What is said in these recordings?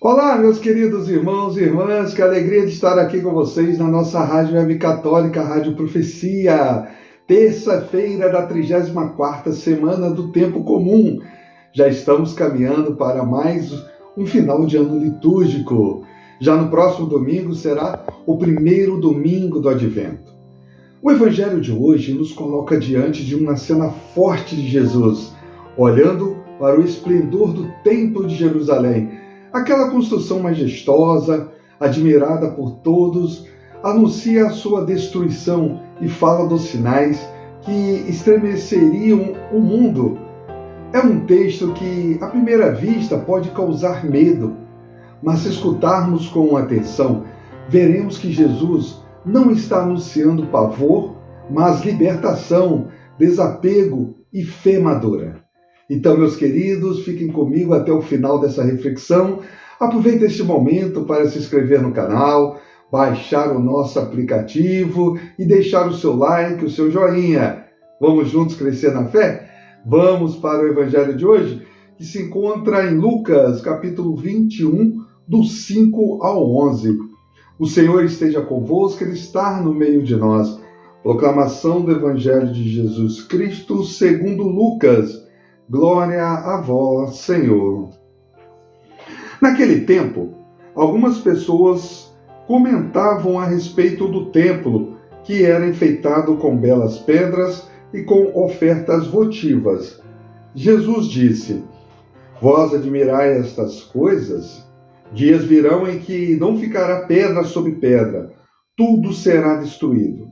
Olá, meus queridos irmãos e irmãs, que alegria de estar aqui com vocês na nossa Rádio Web Católica, Rádio Profecia. Terça-feira da 34ª semana do Tempo Comum. Já estamos caminhando para mais um final de ano litúrgico. Já no próximo domingo será o primeiro domingo do Advento. O Evangelho de hoje nos coloca diante de uma cena forte de Jesus, olhando para o esplendor do Templo de Jerusalém. Aquela construção majestosa, admirada por todos, anuncia a sua destruição e fala dos sinais que estremeceriam o mundo. É um texto que, à primeira vista, pode causar medo, mas se escutarmos com atenção, veremos que Jesus não está anunciando pavor, mas libertação, desapego e fé madura. Então, meus queridos, fiquem comigo até o final dessa reflexão. Aproveite este momento para se inscrever no canal, baixar o nosso aplicativo e deixar o seu like, o seu joinha. Vamos juntos crescer na fé? Vamos para o Evangelho de hoje, que se encontra em Lucas, capítulo 21, do 5 ao 11. O Senhor esteja convosco, Ele está no meio de nós. Proclamação do Evangelho de Jesus Cristo segundo Lucas. Glória a vós, Senhor. Naquele tempo, algumas pessoas comentavam a respeito do templo, que era enfeitado com belas pedras e com ofertas votivas. Jesus disse: Vós admirai estas coisas? Dias virão em que não ficará pedra sobre pedra, tudo será destruído.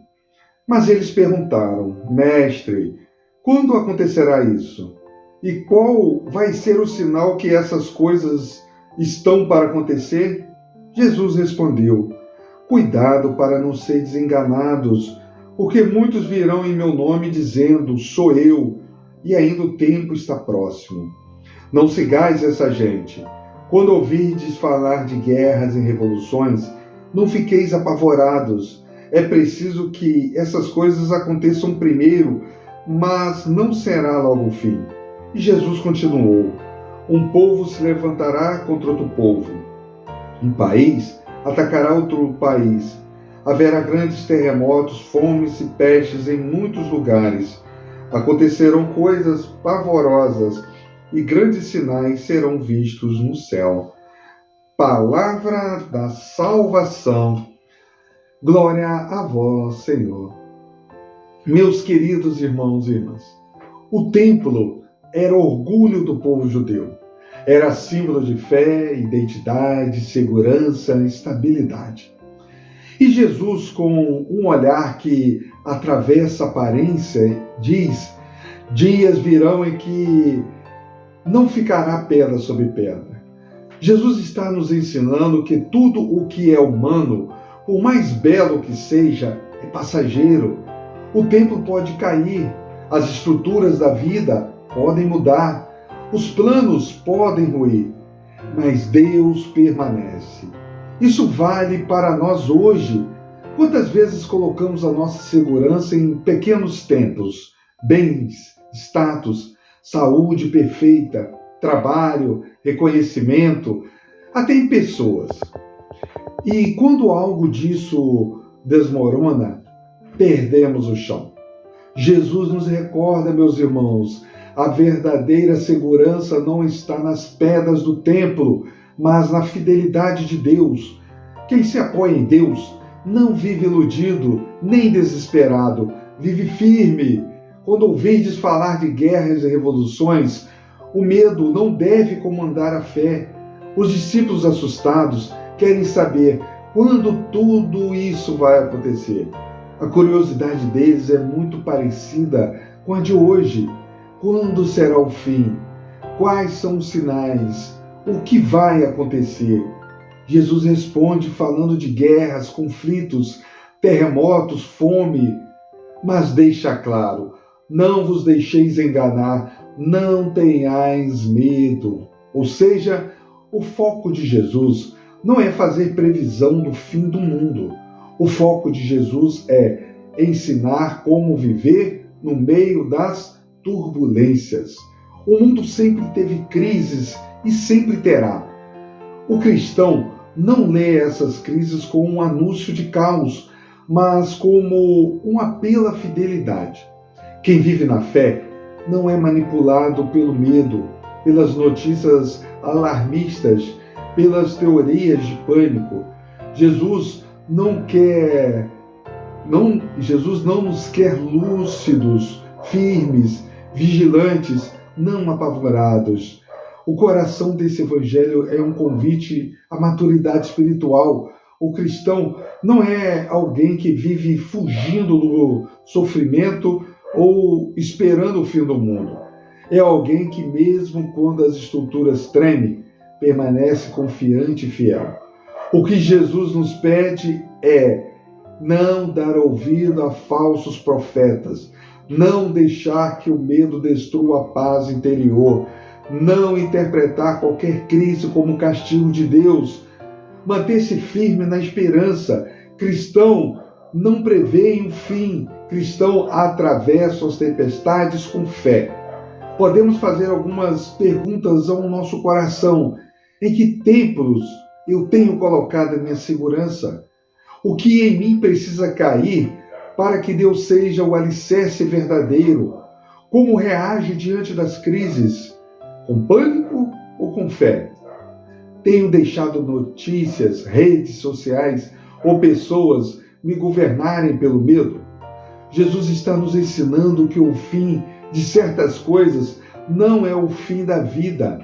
Mas eles perguntaram: Mestre, quando acontecerá isso? E qual vai ser o sinal que essas coisas estão para acontecer? Jesus respondeu: Cuidado para não seres enganados, porque muitos virão em meu nome dizendo: Sou eu, e ainda o tempo está próximo. Não sigais essa gente. Quando ouvirdes falar de guerras e revoluções, não fiqueis apavorados. É preciso que essas coisas aconteçam primeiro, mas não será logo o fim. E Jesus continuou: Um povo se levantará contra outro povo. Um país atacará outro país. Haverá grandes terremotos, fomes e pestes em muitos lugares. Acontecerão coisas pavorosas e grandes sinais serão vistos no céu. Palavra da salvação. Glória a vós, Senhor. Meus queridos irmãos e irmãs, o templo era orgulho do povo judeu. Era símbolo de fé, identidade, segurança e estabilidade. E Jesus, com um olhar que atravessa a aparência, diz: Dias virão em que não ficará pedra sobre pedra. Jesus está nos ensinando que tudo o que é humano, por mais belo que seja, é passageiro. O templo pode cair, as estruturas da vida podem mudar, os planos podem ruir, mas Deus permanece. Isso vale para nós hoje. Quantas vezes colocamos a nossa segurança em pequenos templos, bens, status, saúde perfeita, trabalho, reconhecimento, até em pessoas. E quando algo disso desmorona, perdemos o chão. Jesus nos recorda, meus irmãos, a verdadeira segurança não está nas pedras do templo, mas na fidelidade de Deus. Quem se apoia em Deus não vive iludido nem desesperado, vive firme. Quando ouvirdes falar de guerras e revoluções, o medo não deve comandar a fé. Os discípulos assustados querem saber quando tudo isso vai acontecer. A curiosidade deles é muito parecida com a de hoje. Quando será o fim? Quais são os sinais? O que vai acontecer? Jesus responde falando de guerras, conflitos, terremotos, fome, mas deixa claro: não vos deixeis enganar, não tenhais medo. Ou seja, o foco de Jesus não é fazer previsão do fim do mundo. O foco de Jesus é ensinar como viver no meio das turbulências. O mundo sempre teve crises e sempre terá. O cristão não lê essas crises como um anúncio de caos, mas como um apelo à fidelidade. Quem vive na fé não é manipulado pelo medo, pelas notícias alarmistas, pelas teorias de pânico. Jesus não nos quer lúcidos, firmes, vigilantes, não apavorados. O coração desse evangelho é um convite à maturidade espiritual. O cristão não é alguém que vive fugindo do sofrimento ou esperando o fim do mundo. É alguém que, mesmo quando as estruturas tremem, permanece confiante e fiel. O que Jesus nos pede é não dar ouvido a falsos profetas, não deixar que o medo destrua a paz interior, não interpretar qualquer crise como castigo de Deus, manter-se firme na esperança. Cristão não prevê um fim, cristão atravessa as tempestades com fé. Podemos fazer algumas perguntas ao nosso coração. Em que templos eu tenho colocado a minha segurança? O que em mim precisa cair para que Deus seja o alicerce verdadeiro? Como reage diante das crises? Com pânico ou com fé? Tenho deixado notícias, redes sociais ou pessoas me governarem pelo medo? Jesus está nos ensinando que o fim de certas coisas não é o fim da vida.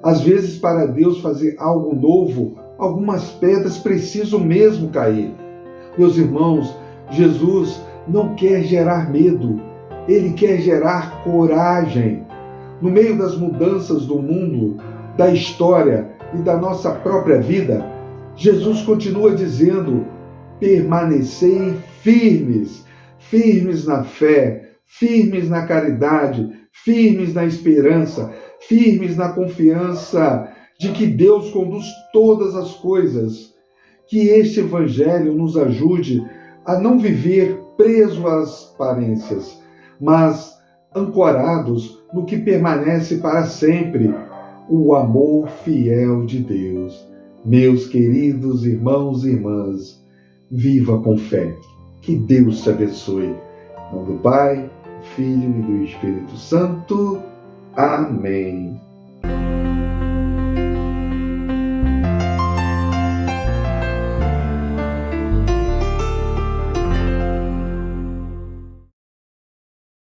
Às vezes, para Deus fazer algo novo, algumas pedras precisam mesmo cair. Meus irmãos, Jesus não quer gerar medo, Ele quer gerar coragem. No meio das mudanças do mundo, da história e da nossa própria vida, Jesus continua dizendo: permanecei firmes, firmes na fé, firmes na caridade, firmes na esperança, firmes na confiança de que Deus conduz todas as coisas. Que este Evangelho nos ajude a não viver preso às aparências, mas ancorados no que permanece para sempre, o amor fiel de Deus. Meus queridos irmãos e irmãs, viva com fé. Que Deus te abençoe. Em nome do Pai, do Filho e do Espírito Santo. Amém.